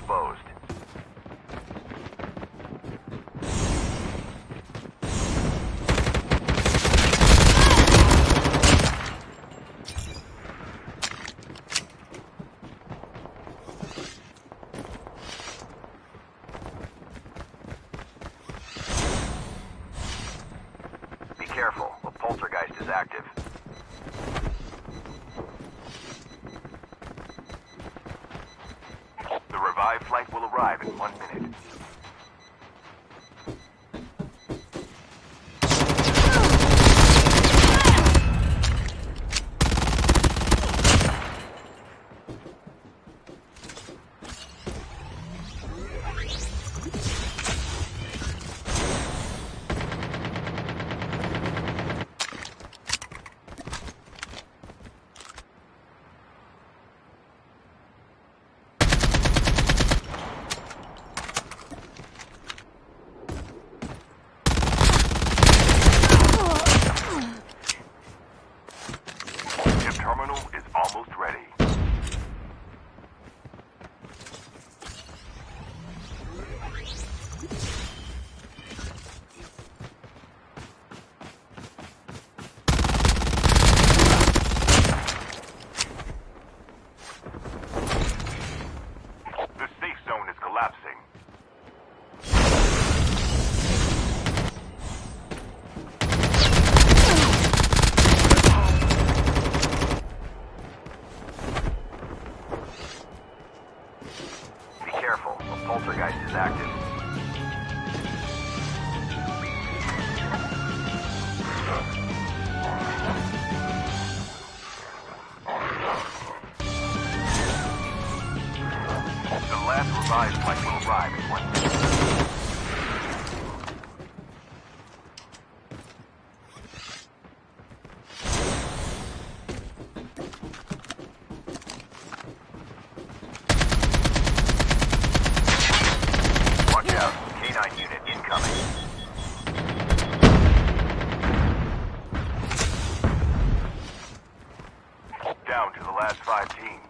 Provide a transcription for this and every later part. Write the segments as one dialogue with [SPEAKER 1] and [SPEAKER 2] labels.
[SPEAKER 1] exposed. Be careful, a poltergeist is active. The revived flight will arrive in 1 minute. Terminal is almost ready. The safe zone is collapsing. Be careful, a poltergeist is active. The last revived flight will arrive in 1 minute. Watch out, K9 unit incoming. Down to the last 5 teams.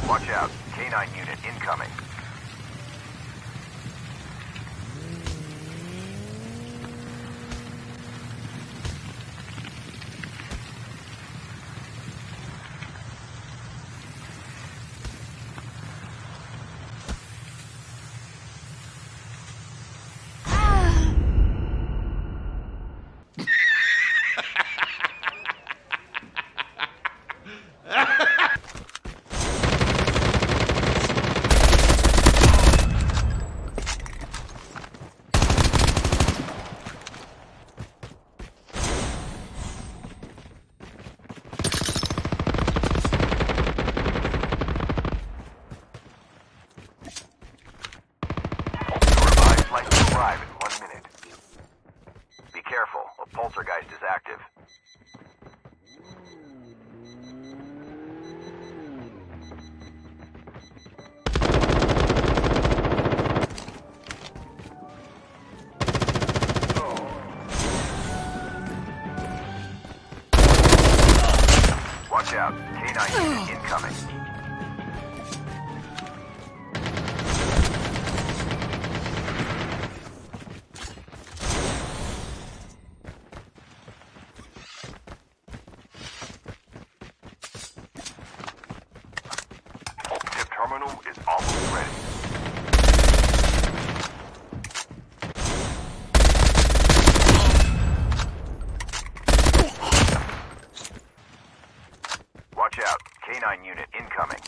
[SPEAKER 1] Watch out, K9 unit incoming. Flight will arrive in 1 minute. Be careful, a poltergeist is active. Watch out, K9 unit incoming. Terminal is almost ready. Watch out, K9 unit incoming.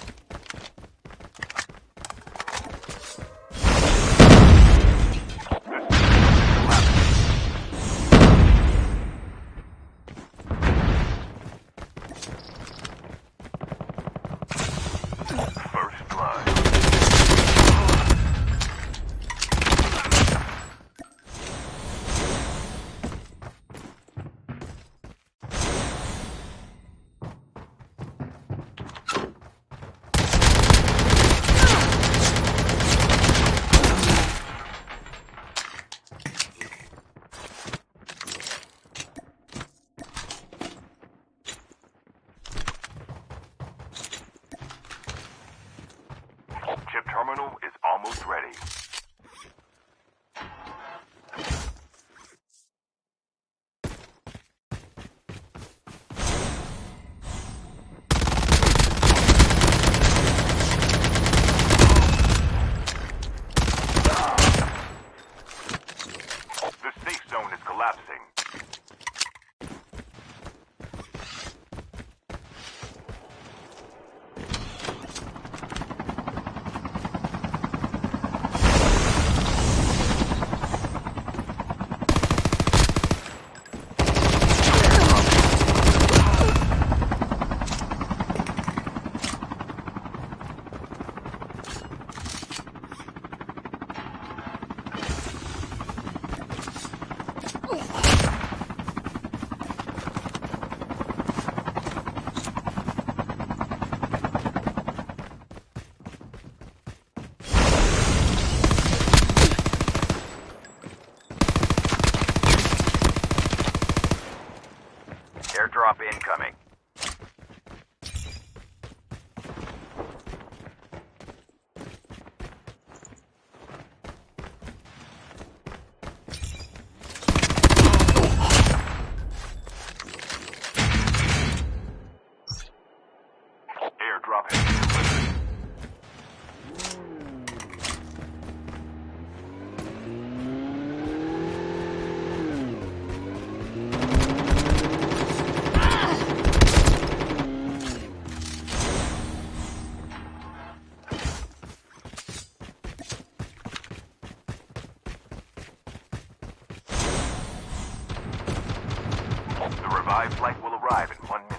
[SPEAKER 1] First blood. Airdrop has been delivered. The revived flight will arrive in 1 minute.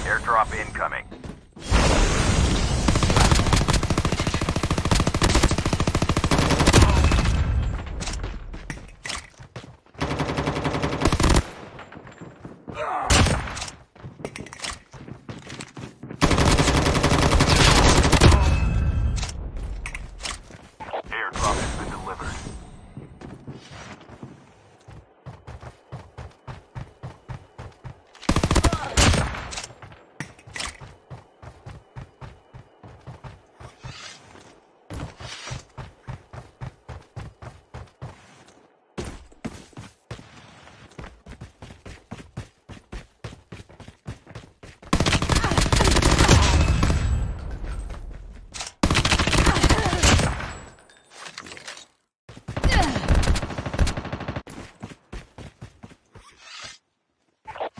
[SPEAKER 1] Airdrop incoming. Airdrop has been delivered.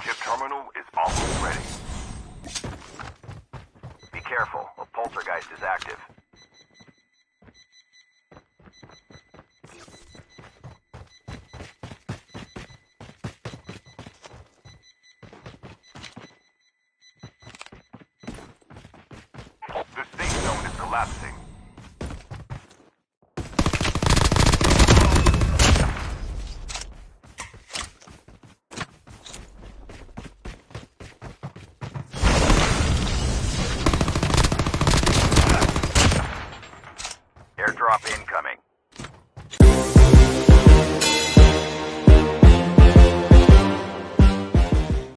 [SPEAKER 1] Chip terminal is almost ready. Be careful, a poltergeist is active. The safe zone is collapsing. Airdrop incoming.